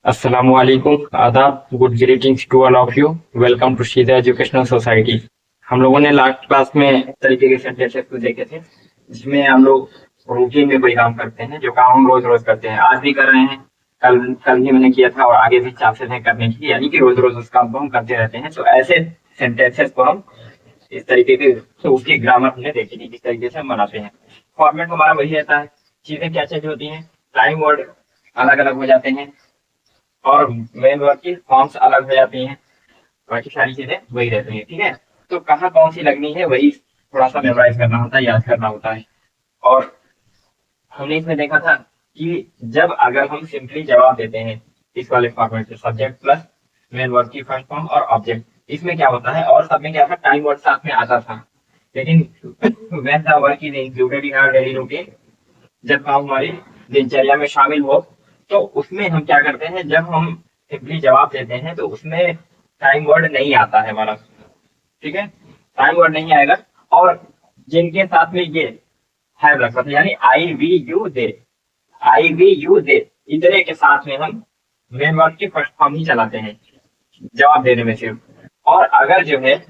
अस्सलामुअलैकुम, आदाब, good greetings to all of you. Welcome to Seedha educational society. हम लोगों ने लास्ट क्लास में इस तरीके के सेंटेंसेस को देखे थे जिसमें हम लोग रूटीन में कोई काम करते हैं, जो काम हम रोज रोज करते हैं, आज भी कर रहे हैं, कल कल भी मैंने किया था और आगे भी चांसेस हैं करने की, यानी कि रोज रोज उस काम को हम करते रहते हैं। तो ऐसे सेंटेंसेस को हम इस तरीके के, तो उसकी ग्रामर हमने देखी थी किस तरीके से हम बनाते हैं। फॉर्मेट हमारा वही रहता है, चीजें क्या चेंज होती हैं, टाइम वर्ड अलग अलग हो जाते हैं और मेन वर्ड की फॉर्म्स अलग हो जाती हैं, बाकी सारी चीजें वही रहती हैं। ठीक है, तो कहाँ कौन सी लगनी है वही थोड़ा सा मेमोराइज करना होता है, याद करना होता है। और हमने इसमें देखा था कि जब अगर हम सिंपली जवाब देते हैं इस वाले फॉर्मेट से, सब्जेक्ट प्लस मेन वर्ड की फर्स्ट फॉर्म और ऑब्जेक्ट, इसमें क्या होता है, और सब में क्या था, टाइम वर्ड साथ में आता था। लेकिन when the work is included in our daily routine, जब काम हमारी दिनचर्या में शामिल हो, तो उसमें हम क्या करते हैं, जब हम सिंपली जवाब देते हैं तो उसमें टाइम वर्ड नहीं आता है हमारा। ठीक है, टाइम वर्ड नहीं आएगा। और जिनके साथ में ये हैव लग सकता है, यानी I we you they, I we you they, इतने के साथ में हम मेन वर्ड की फर्स्ट फॉर्म ही चलाते हैं जवाब देने में सिर्फ। और अगर जो है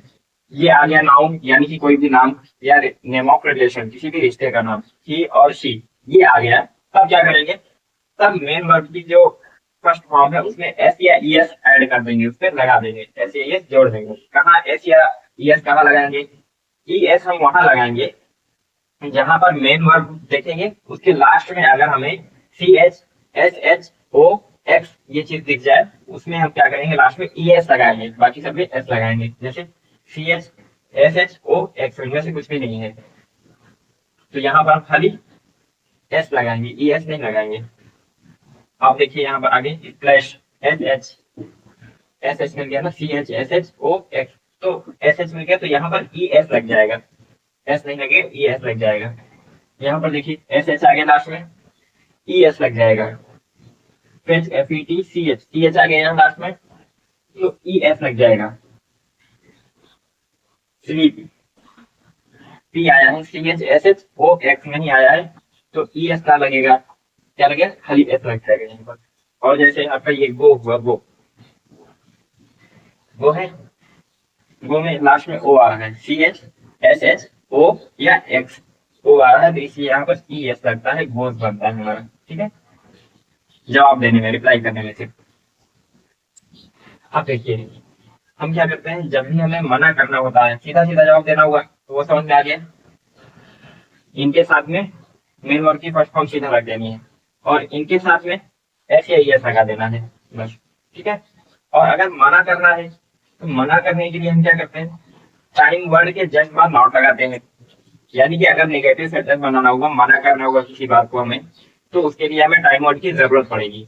ये आ गया नाउन, यानी कि कोई भी नाम या नेम ऑफ रिलेशन, किसी भी रिश्ते का नाम, ही और शी, ये आ गया, तब क्या करेंगे, तब मेन वर्ब की जो फर्स्ट फॉर्म है उसमें एस या ई एस ऐड कर देंगे, उस पर लगा देंगे, एस या ई एस जोड़ देंगे। कहाँ एस या ई एस कहाँ लगाएंगे, ई एस हम वहां लगाएंगे जहां पर मेन वर्ब देखेंगे उसके लास्ट में अगर हमें C H S H O X ये चीज दिख जाए, उसमें हम क्या करेंगे, लास्ट में ई एस लगाएंगे, बाकी सब में एस लगाएंगे। जैसे C H S H O X, इनमें से कुछ भी नहीं है तो यहाँ पर हम खाली एस लगाएंगे, ई एस नहीं लगाएंगे। आप देखिए यहाँ पर आगे slash S H, S H मिल गया ना, C H S H O X, तो एस एच मिल गया, तो यहाँ पर ई एस लग जाएगा, एस नहीं लगेगा, ई एस लग जाएगा। यहाँ पर देखिए एस एच आ गया लास्ट में, ई एस लग जाएगा। Fetch F E T C H आ गया यहाँ लास्ट में, तो ई एस लग जाएगा। स्लीप पी आया है, C H S H O X नहीं आया है, तो ई एस का लगेगा, क्या लगेगा, खाली एस लग जाएगा यहाँ पर। और जैसे आपका ये गो हुआ, गो है, गो में लास्ट में ओ आ रहा है, C H S H O या एक्स, ओ आ रहा है, तो इसलिए यहाँ पर ई एस लगता है, गोज बनता है हमारा। ठीक है, जवाब देने में, रिप्लाई करने में सिर्फ। अब देखिए हम क्या करते हैं, जब भी हमें मना करना होता है, सीधा सीधा जवाब देना हुआ, तो वो समझ में आ गया, इनके साथ में मेन वर्ड की फर्स्ट फॉर्म सीधा रख देनी है और इनके साथ में एस या ई एस लगा देना है बस। ठीक है, और अगर मना करना है तो मना करने के लिए हम क्या करते हैं, टाइम वर्ड के जस्ट बाद नॉट लगाते हैं। यानी कि अगर नेगेटिव सेंटेंस बनाना होगा, मना करना होगा किसी बात को हमें, तो उसके लिए हमें टाइम वर्ड की जरूरत पड़ेगी।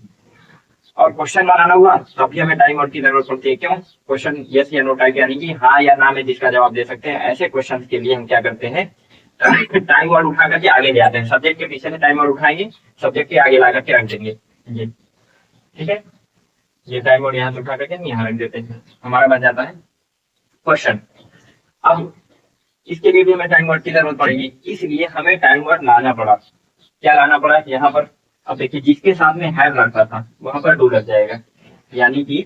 और क्वेश्चन बनाना हुआ तब भी हमें टाइम वर्ड की जरूरत पड़ती है। क्यों, क्वेश्चन यस या नो टाइप, यानी कि हाँ या ना में जिसका जवाब दे सकते हैं, ऐसे क्वेश्चन के लिए हम क्या करते हैं, टाइम वर्ड उठा करके आगे ले आते हैं, सब्जेक्ट के पीछे से टाइम वर्ड उठाएंगे, सब्जेक्ट के आगे ला करके रख देंगे ये। ठीक है, ये टाइम वर्ड यहाँ से उठा करके यहाँ रख देते हैं, हमारा बन जाता है क्वेश्चन। अब इसके लिए भी हमें टाइम वर्ड की जरूरत पड़ेगी, इसलिए हमें टाइम वर्ड लाना पड़ा। क्या लाना पड़ा यहाँ पर, अब देखिए जिसके साथ में हैव लगता था वहां पर डू लग जाएगा, यानी कि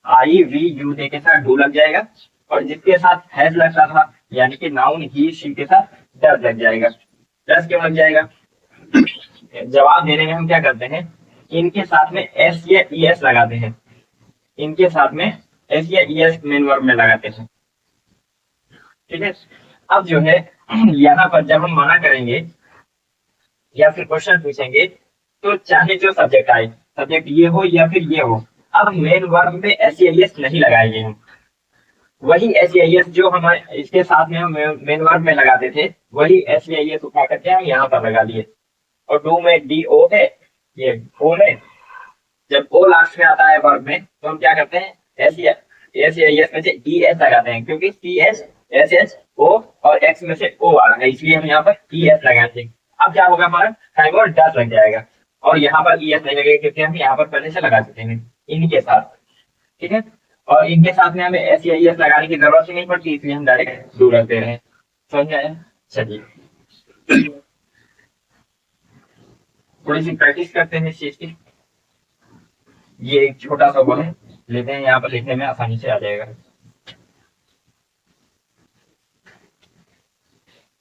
आई वी यू दे के साथ डू लग जाएगा, और जिसके साथ हैज लगता था यानी कि नाउन ही शी के साथ डज लग जाएगा। डज क्यों लग जाएगा, जवाब देने में हम क्या करते हैं, इनके साथ में एस या ई एस लगाते हैं, इनके साथ में एस या ई एस मेन वर्ब में लगाते हैं। ठीक है, अब जो है यहाँ पर जब हम मना करेंगे या फिर क्वेश्चन पूछेंगे, तो चाहे जो सब्जेक्ट आए, सब्जेक्ट ये हो या फिर ये हो, अब मेन वर्ब में एस या ई एस नहीं लगाएंगे हम, वही एस या ई एस जो हमारे इसके साथ में हम मेन वर्ब में लगाते थे, वही एस या ई एस उठा करके हम यहाँ पर लगा दिए। और डू में डी ओ है, ये ओ है, जब ओ लास्ट में आता है वर्ब में तो हम क्या करते हैं, एस या ई एस में से ई एस लगाते हैं, क्योंकि C S S H O और एक्स में से ओ आ रहा है, इसलिए हम यहाँ पर ई एस लगाते हैं। अब क्या होगा, हमारा टाइम वर्ड डस लग जाएगा, और यहाँ पर ई एस नहीं लगेगा क्योंकि हम यहाँ पर पहले से लगा चुके हैं इनके साथ। ठीक है, और इनके साथ में हमें एस या ई एस लगाने की जरूरत ही नहीं पड़ती, इसलिए हम डायरेक्ट डू रख दे रहे हैं। समझ में आया, चलिए थोड़ी सी प्रैक्टिस करते हैं इस चीज की। ये एक छोटा सा वो है, लेते हैं यहाँ पर, लिखने में आसानी से आ जाएगा।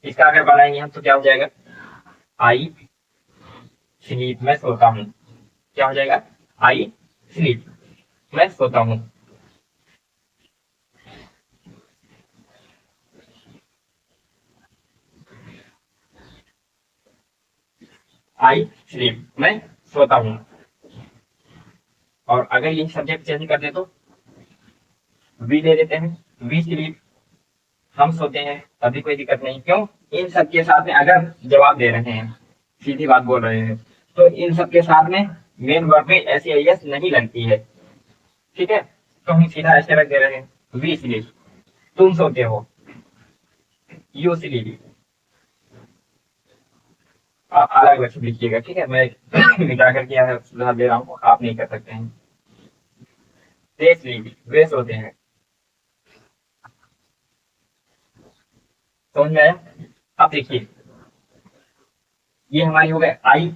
इसका अगर बनाएंगे हम तो क्या हो जाएगा, आई स्लीप, मैं सोता हूँ। क्या हो जाएगा, आई स्लीप, मैं सोता हूँ। आई स्लीप, मैं सोता हूँ। और अगर ये सब्जेक्ट चेंज कर दे तो वी दे देते हैं, वी स्लीप, हम सोते हैं, अभी कोई दिक्कत नहीं। क्यों, इन सब के साथ में अगर जवाब दे रहे हैं, सीधी बात बोल रहे हैं, तो इन सब के साथ में मेन वर्ब में एस या एस नहीं लगती है। ठीक है, तो हम सीधा ऐसे रख दे रहे हैं, वी स्लीप, तुम सोते हो, यू स्लीप। आप अलग अलग लिखिएगा, ठीक है, मैं मिटा करके यहाँ सुधार दे रहा हूँ, आप नहीं कर सकते हैं। दे स्लीप, वे सोते हैं। समझ में आया। अब देखिए, ये हमारी हो गए आई,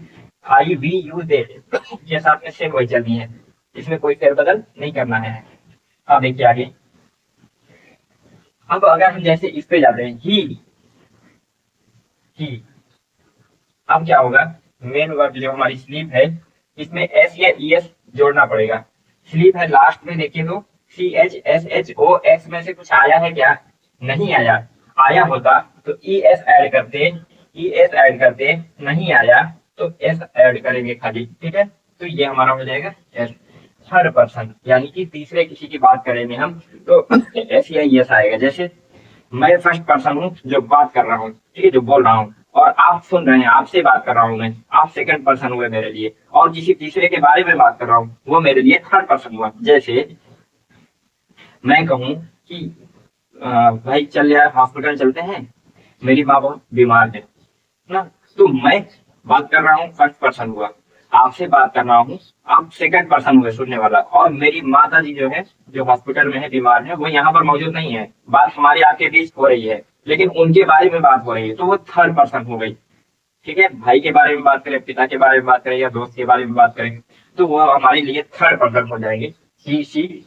आई वी यू दे के साथ में सेम वही चलनी है, इसमें कोई फेरबदल नहीं करना है। अब देखिए आगे, अब अगर हम जैसे इस पे जाते हैं, ही, अब क्या होगा, मेन वर्ब जो हमारी स्लीप है, इसमें एस या ई एस जोड़ना पड़ेगा। स्लीप है लास्ट में, देखिए तो C H S H O X में से कुछ आया है क्या, नहीं आया। आया होता तो ई एस ऐड करते, ई एस ऐड करते, नहीं आया तो एस ऐड करेंगे खाली। ठीक है, तो ये हमारा हो जाएगा एस। थर्ड पर्सन यानी कि तीसरे किसी की बात करेंगे हम तो एस या ई एस आएगा। जैसे मैं फर्स्ट पर्सन हूँ जो बात कर रहा हूँ, ठीक है, जो बोल रहा हूँ, और आप सुन रहे हैं, आपसे बात कर रहा हूँ मैं, आप सेकंड पर्सन हुए मेरे लिए, और किसी तीसरे के बारे में बात कर रहा हूँ, वो मेरे लिए थर्ड पर्सन हुआ। जैसे मैं कहूँ कि भाई चल यार हॉस्पिटल चलते हैं, मेरी माँ बहुत बीमार है ना, तो मैं बात कर रहा हूँ, फर्स्ट पर्सन हुआ। आपसे बात कर रहा हूँ, आप सेकंड पर्सन हुए सुनने वाला, और मेरी माता जी जो है, जो हॉस्पिटल में है, बीमार है, वो यहाँ पर मौजूद नहीं है, बात हमारी आपके बीच हो रही है, लेकिन उनके बारे में बात हो रही है, तो वो थर्ड पर्सन हो गई। ठीक है, भाई के बारे में बात करें, पिता के बारे में बात करें, या दोस्त के बारे में बात करें, तो वो हमारे लिए थर्ड पर्सन हो जाएंगे। सी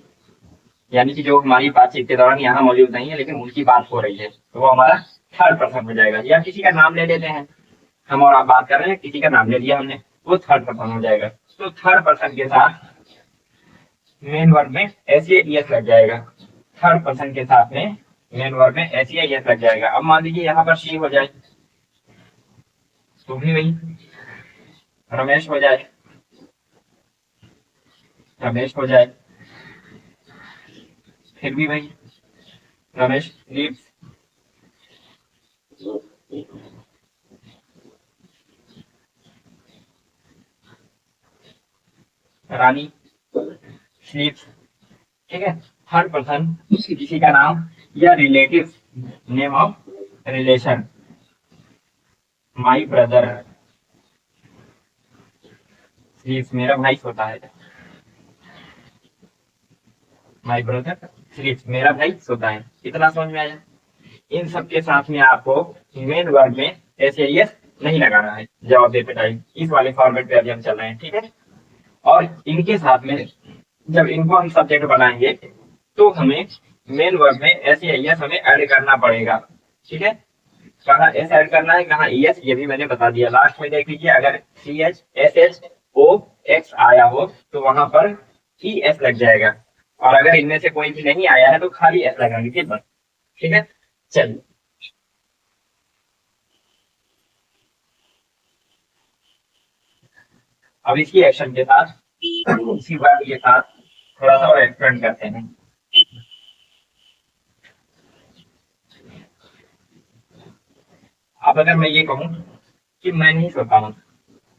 यानी कि जो हमारी बातचीत के दौरान यहाँ मौजूद नहीं है, लेकिन उनकी बात हो रही है, तो वो हमारा थर्ड पर्सन हो जाएगा। या किसी का नाम ले लेते हैं, हम और आप बात कर रहे हैं, किसी का नाम ले लिया हमने, वो थर्ड पर्सन हो जाएगा। तो थर्ड पर्सन के साथ मेन वर्ब में एस या ई एस लग जाएगा। थर्ड पर्सन के साथ में मेन वर्ब में एस या ई एस लग जाएगा। अब मान लीजिए यहाँ पर शी हो जाए, तो भी वही, रमेश हो जाए, रमेश हो जाए, फिर भी वही, रमेश लीव्स। रानी स्लीप्स। ठीक है, थर्ड पर्सन किसी का नाम या relative, name of relation, my brother स्लीप्स, मेरा भाई सोता है, माई ब्रदर स्लीप्स, मेरा भाई सोता है। इतना समझ में आया। इन सब के साथ में आपको मेन वर्ड में ऐसे यस नहीं लगाना है जवाब देते टाइम, इस वाले फॉर्मेट पे अभी हम चल रहे हैं। ठीक है, और इनके साथ में जब इनको हम सब्जेक्ट बनाएंगे तो हमें मेन वर्ब में एस या एस हमें ऐड करना पड़ेगा। ठीक है, कहाँ एस ऐड करना है, कहाँ ई एस, ये भी मैंने बता दिया। लास्ट में देख लीजिए, अगर C H S H O X आया हो तो वहां पर ई एस लग जाएगा, और अगर इनमें से कोई भी नहीं आया है तो खाली एस लगाएंगे कितना। ठीक है, चलिए अब इसकी एक्शन के साथ, इसी वर्ड के साथ थोड़ा सा और एक्सपेंड करते हैं। अब अगर मैं ये कहूँ कि मैं नहीं सोता हूँ,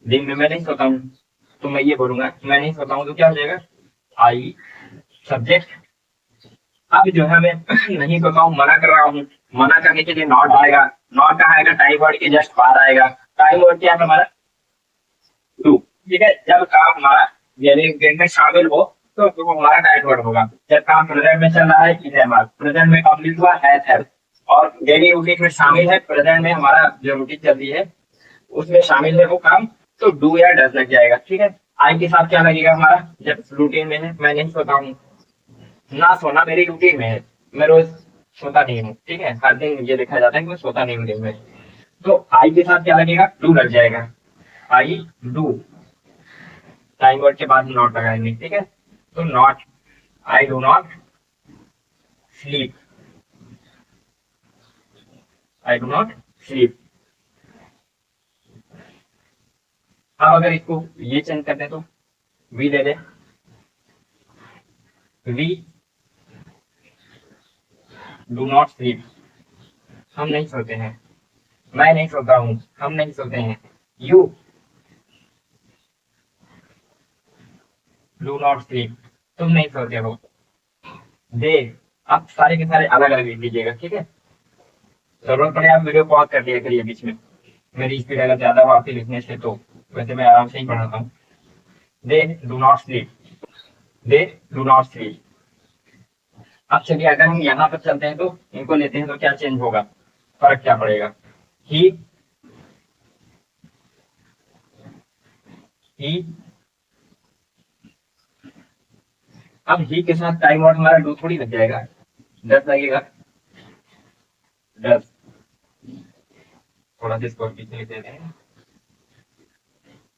दिन में मैं नहीं सोता हूँ, तो मैं ये बोलूंगा मैं नहीं सोता हूँ, तो क्या हो जाएगा, आई सब्जेक्ट। अब जो है मैं नहीं सोता हूँ मना कर रहा हूँ, मना करने के लिए नॉट आएगा। नॉट कहाँ आएगा, टाइम वर्ड के जस्ट बाद आएगा। टाइम वर्ड क्या है हमारा, टू। ठीक है, जब काम हमारा यानी दिन में शामिल हो तो वो हमारा टाइम वर्ड होगा। जब काम प्रेजेंट में चल रहा है, प्रेजेंट में कंप्लीट हुआ है, और डेली रूटीन में शामिल है, प्रेजेंट में हमारा जो रूटीन चल रही है उसमें शामिल है वो काम, तो डू या डज लग जाएगा। ठीक है, आई के साथ क्या लगेगा हमारा, जब रूटीन में है, मैं नहीं सोता हूँ, ना सोना मेरी रूटीन में है, मैं रोज सोता नहीं हूँ, ठीक है, हर दिन ये देखा जाता है कि मैं सोता नहीं हूँ दिन में। तो आई के साथ क्या लगेगा, डू लग जाएगा, आई डू, टाइम वर्ड के बाद नॉट लगाएंगे, ठीक है। तो not, I do not sleep, I do not sleep. अब अगर इसको ये चेंज कर दे तो वी ले ले, वी डू नॉट स्लीप, हम नहीं सोते हैं, मैं नहीं सोता हूँ, हम नहीं सोते हैं, यू डू नॉट स्लीप, तुम नहीं सोते हो, दे, आप सारे के सारे अलग अलग लिख लीजिएगा, ठीक है। जरूरत पड़े आप वीडियो पॉज कर दिया करिए बीच में, मेरी स्पीड अगर ज्यादा हो आपके लिखने से तो, वैसे मैं आराम से ही पढ़ाता हूँ। They do not sleep, they do not sleep. अब चलिए अगर हम यहाँ पर चलते हैं तो इनको लेते हैं तो क्या चेंज होगा, फर्क क्या पड़ेगा, ही, ही, अब ही के साथ टाइम आउट हमारा डू थोड़ी लग जाएगा, डस लगेगा, डस, थोड़ा सा इसको पीछे लिख देते हैं,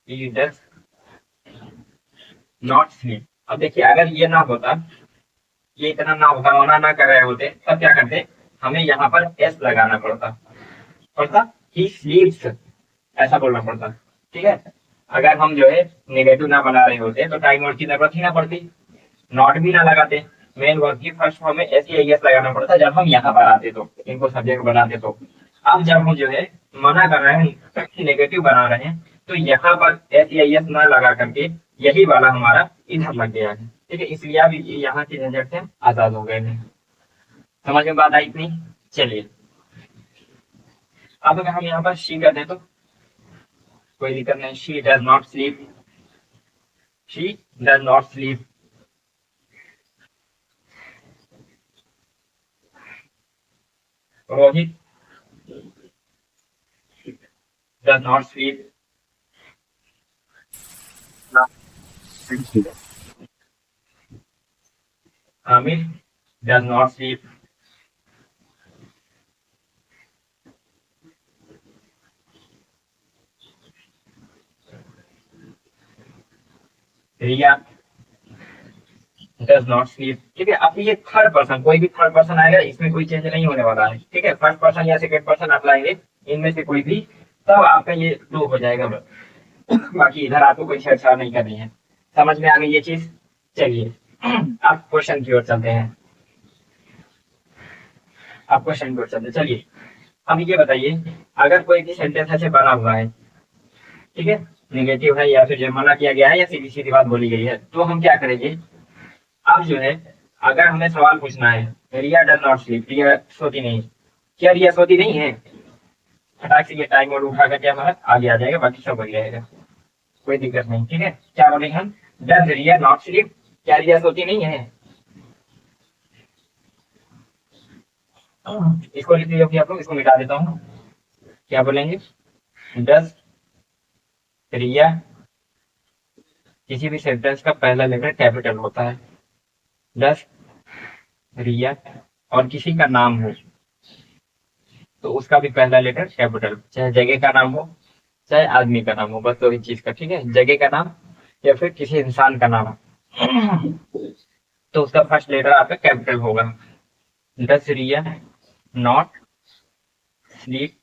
ही डस नॉट स्लीप। अब देखिए अगर ये ना होता, ये इतना ना होता, मना ना कर रहे होते, तब क्या करते, हमें यहाँ पर एस लगाना पड़ता, ही स्लीप्स ऐसा बोलना पड़ता, ठीक है। अगर हम जो है नेगेटिव ना बना रहे होते तो टाइम वर्ड की जरूरत ही ना पड़ती, नॉट भी ना लगाते, मेन वर्ड की फर्स्ट फॉर्म में एस या एस लगाना पड़ता जब हम यहाँ पर आते तो, इनको सब्जेक्ट बनाते तो। अब जब हम जो है मना कर रहे हैं, नेगेटिव बना रहे हैं, तो यहाँ पर एस या एस ना लगा करके यही वाला हमारा इधर लग गया है, ठीक है, इसलिए अब यहाँ की झंझट से आजाद हो गए हैं। समझ में बात आई इतनी, चलिए अब अगर हम यहाँ पर शी कर दें तो कोई दिक्कत नहीं, she does not sleep, she does not sleep. Rohit does not sleep, Aamir does not sleep, Riya does not sleep, ठीक है। अब ये थर्ड पर्सन, कोई भी थर्ड पर्सन आएगा इसमें कोई चेंज नहीं होने वाला है, ठीक है, फर्स्ट पर्सन या सेकंड पर्सन आप लाएंगे इनमें से कोई भी, तब आपका ये दो हो जाएगा बस। बाकी इधर आपको कोई छेड़छाड़ नहीं करनी है, समझ में आ गई ये चीज। चलिए आप क्वेश्चन की ओर चलते हैं, आप क्वेश्चन की ओर चलते हैं। चलिए अब ये बताइए, अगर कोई भी सेंटेंस ऐसे बना हुआ है, ठीक है, निगेटिव है या फिर जो मना किया गया है या सीधी सीधी बात बोली गई है, तो हम क्या करेंगे, अब जो है अगर हमें सवाल पूछना है, रिया डज नॉट स्लीप, रिया सोती नहीं, क्या रिया सोती नहीं है, फटाक से ये टाइम और उठा करके हमारा आगे आ जाएगा, बाकी सब हो जाएगा, कोई दिक्कत नहीं, ठीक है। क्या बोलेंगे हम, डज रिया नॉट स्लीप, क्या रिया सोती नहीं है, इसको लिख लीजिए आप लोग, इसको मिटा देता हूँ। क्या बोलेंगे, डज रिया, किसी भी सेंटेंस का पहला लेटर कैपिटल होता है, डज रिया, और किसी का नाम हो तो उसका भी पहला लेटर कैपिटल, चाहे जगह का नाम हो चाहे आदमी का नाम हो, बस दो ही चीज का, ठीक है, जगह का नाम या फिर किसी इंसान का नाम तो उसका फर्स्ट लेटर आपका कैपिटल होगा। डज रिया नॉट स्लीप,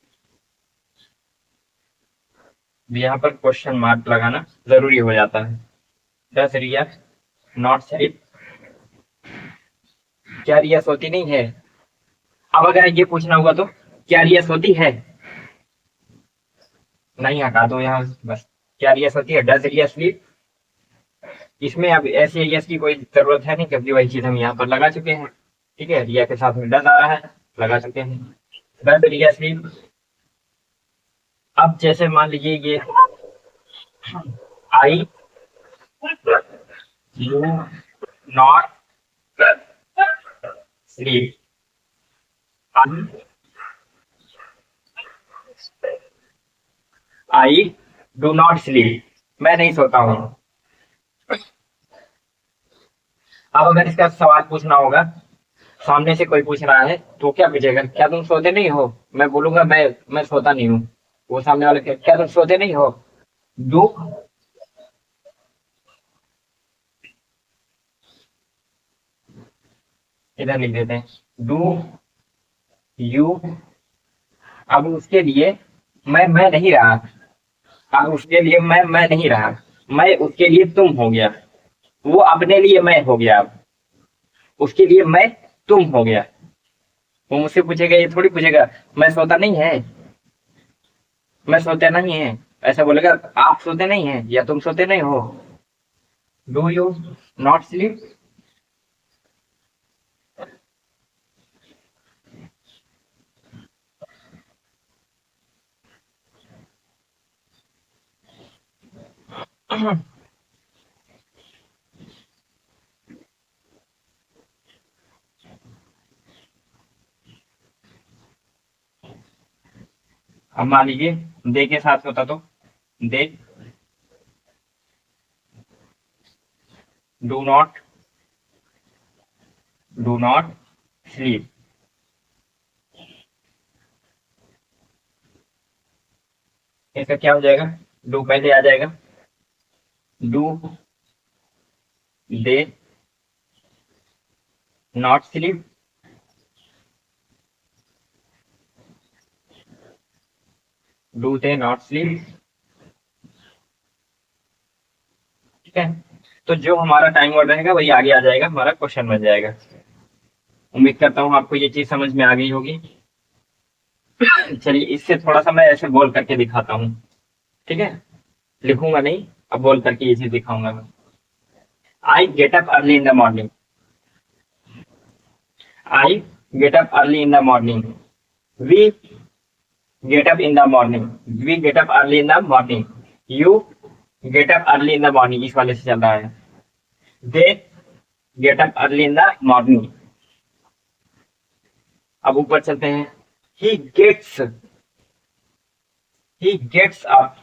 यहाँ पर क्वेश्चन मार्क लगाना जरूरी हो जाता है, डज रिया नॉट स्लीप, क्या रिया सोती नहीं है। अब अगर ये पूछना हुआ तो क्या रिया सोती है, नहीं हटा दो यहाँ बस, क्या रिया सोती है, डज रिया स्लीप। इसमें अब ऐसे यस की कोई जरूरत है नहीं क्योंकि वही चीज हम यहाँ पर लगा चुके हैं, ठीक है, रिया के साथ में डज आ रहा है, लगा चुके हैं, डज रिया स्लीप। अब जैसे मान लीजिए ये I you not sleep, I do not sleep, मैं नहीं सोता हूँ, अब अगर इसका सवाल पूछना होगा, सामने से कोई पूछ रहा है तो क्या पूछेगा, क्या तुम सोते नहीं हो? मैं बोलूंगा मैं सोता नहीं हूँ। वो सामने वाले क्या तुम सोते नहीं हो? डू, इधर लिख देते हैं, डू यू। अब उसके लिए मैं नहीं रहा। अब उसके लिए मैं नहीं रहा। मैं उसके लिए तुम हो गया। वो अपने लिए मैं हो गया। अब उसके लिए मैं तुम हो गया। वो मुझसे पूछेगा, ये थोड़ी पूछेगा मैं सोता नहीं है, मैं सोते नहीं है। ऐसा बोलेगा, आप सोते नहीं है या तुम सोते नहीं हो। Do you not sleep? अब मान लीजिए दे के साथ होता तो, they do not, do not sleep. इसका क्या हो जाएगा? डू पहले आ जाएगा, do they not sleep, do they not sleep. ठीक है, तो जो हमारा टाइम वर्ड रहेगा वही आगे आ जाएगा, हमारा क्वेश्चन बन जाएगा। उम्मीद करता हूँ आपको ये चीज समझ में आ गई होगी। चलिए इससे थोड़ा सा मैं ऐसे बोल करके दिखाता हूँ। ठीक है, लिखूंगा नहीं, अब बोल करके ये चीज दिखाऊंगा मैं। I get up early in the morning. I get up early in the morning. We get up in the morning. We get up early in the morning. You get up early in the morning, इस वाले से चल रहा है। They get up early in the morning. अब ऊपर चलते हैं। He gets, he gets up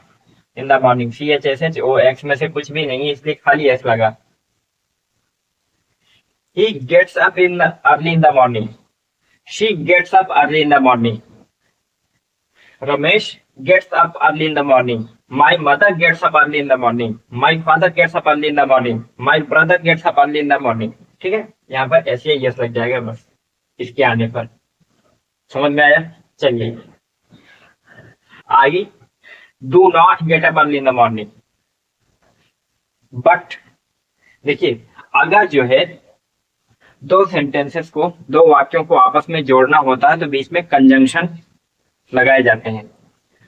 in the morning. CHSHO, में से कुछ भी नहीं है इसलिए खाली एस लगा। He gets up in early in the morning. She gets up early in the morning. Ramesh gets up early in the morning. My mother gets up early in the morning. My father gets up early in the morning. My brother gets up early in the morning. ठीक है, यहाँ पर ऐसे ही yes लग जाएगा बस, इसके आने पर। समझ में आया? चलिए, आई do not get up early in the morning. But देखिए, अगर जो है दो सेंटेंसेस को, दो वाक्यों को आपस में जोड़ना होता है तो बीच में कंजंक्शन लगाए जाते हैं।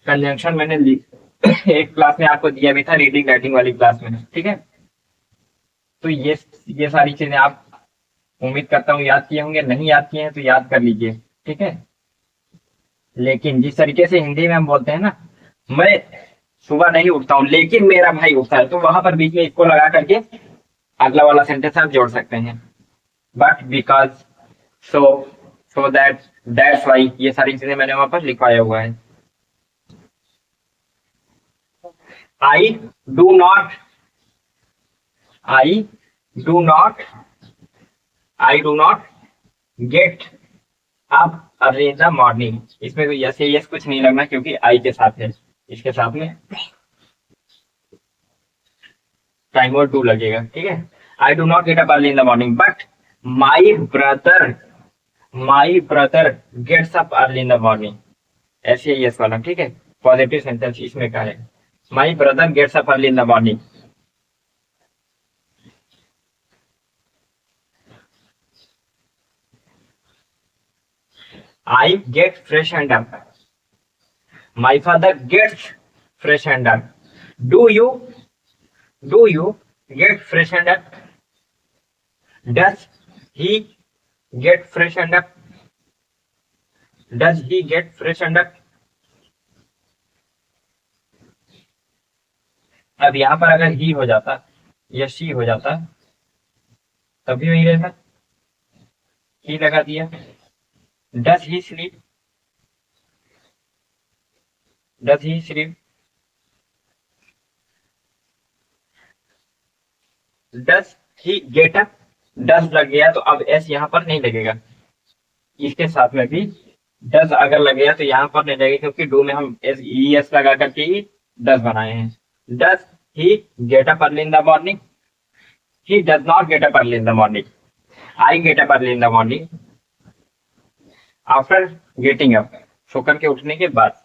कंजंक्शन मैंने एक क्लास में आपको दिया भी था, रीडिंग राइटिंग वाली क्लास में। ठीक है, तो ये सारी चीजें आप उम्मीद करता हूँ याद किए होंगे, नहीं याद किए हैं तो याद कर लीजिए। ठीक है, लेकिन जिस तरीके से हिंदी में हम बोलते हैं ना, मैं सुबह नहीं उठता हूँ लेकिन मेरा भाई उठता है, तो वहां पर बीच में इसको लगा करके अगला वाला सेंटेंस आप जोड़ सकते हैं। But because, so, so that, that's why, ये सारी चीजें मैंने वहां पर लिखवाया हुआ है। I do not, I do not, I do not get up early in the morning. इसमें तो यस यस कुछ नहीं लगना क्योंकि आई के साथ है, इसके साथ में टाइम और टू लगेगा। ठीक है, I do not get up early in the morning but my brother, my brother gets up early in the morning. ऐसे ही यस वाला। ठीक है, पॉजिटिव सेंटेंस इसमें का है, my brother gets up early in the morning. I get fresh and up. My father gets fresh and up. Do you, do you get fresh and up? Does he get fresh and up? Does he get fresh and up? अब यहां पर अगर ही हो जाता या she हो जाता तभी वही रहता, ही लगा दिया। Does he sleep, does he sleep? Does he get up, does लग गया तो अब एस यहाँ पर नहीं लगेगा। इसके साथ में भी डस अगर लगेगा तो यहाँ पर नहीं लगेगा, क्योंकि डू में हम एस ई एस लगा करके ही डस बनाए हैं। Does he get up early in the morning, he does not get up early in the morning, I get up early in the morning after getting up, सोकर के उठने के बाद।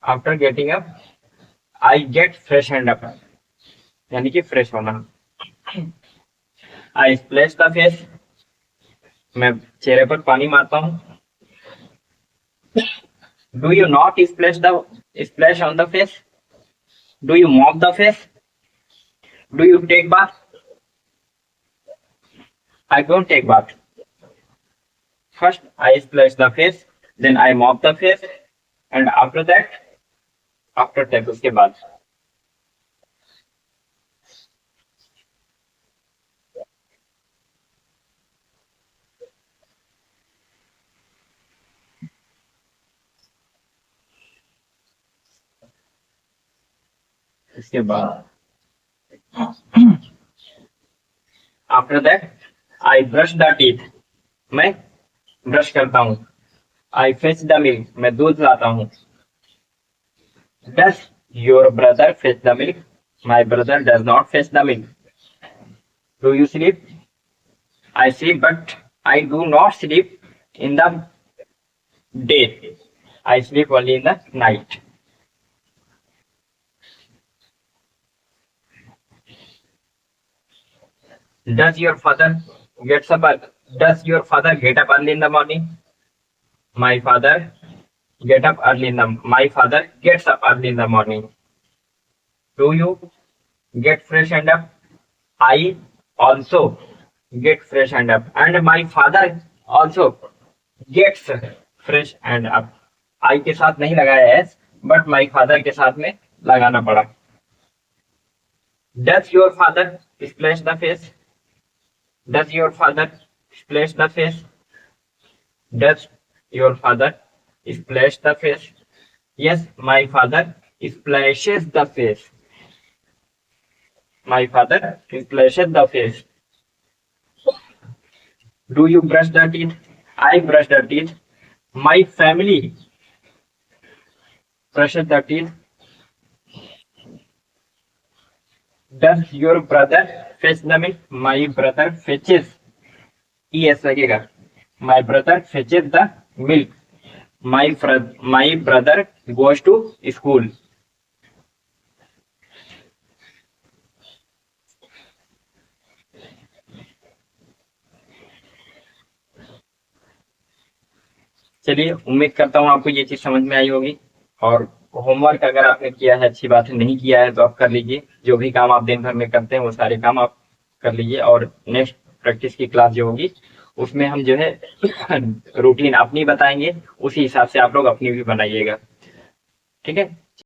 After getting up I get fresh hand up, यानी कि fresh होना। आई splash the face, मैं चेहरे पर पानी मारता हूँ। Do you not splash on the face, do you mop the face, do you take bath, I don't take bath. First I splash the face, then I mop the face, and after that, after that उसके बाद। इसके बाद after that I brush the teeth, मैं brush करता हूं। आई fetch the milk, मैं दूध लाता हूं। Does your brother fetch the milk, my brother does not fetch the milk. Do you sleep, I sleep but I do not sleep in the day, I sleep only in the night. Does your father gets up? Does your father get up early in the morning? My father get up early in the. My father gets up early in the morning. Do you get fresh and up? I also get fresh and up, and my father also gets fresh and up. I के साथ नहीं लगाया है, but my father के साथ में लगाना पड़ा। Does your father splash the face? Does your father splash the face? Does your father splash the face? Yes, my father splashes the face. My father splashes the face. Do you brush the teeth? I brush the teeth. My family brushes the teeth. Does your brother fetch the milk? My brother fetches. Es लगेगा। My brother fetches the milk. My brother goes to school. चलिए, उम्मीद करता हूँ आपको ये चीज समझ में आई होगी। और होमवर्क अगर आपने किया है, अच्छी बात है, नहीं किया है तो आप कर लीजिए। जो भी काम आप दिन भर में करते हैं वो सारे काम आप कर लीजिए। और नेक्स्ट प्रैक्टिस की क्लास जो होगी उसमें हम जो है रूटीन अपनी बताएंगे, उसी हिसाब से आप लोग अपनी भी बनाइएगा। ठीक है।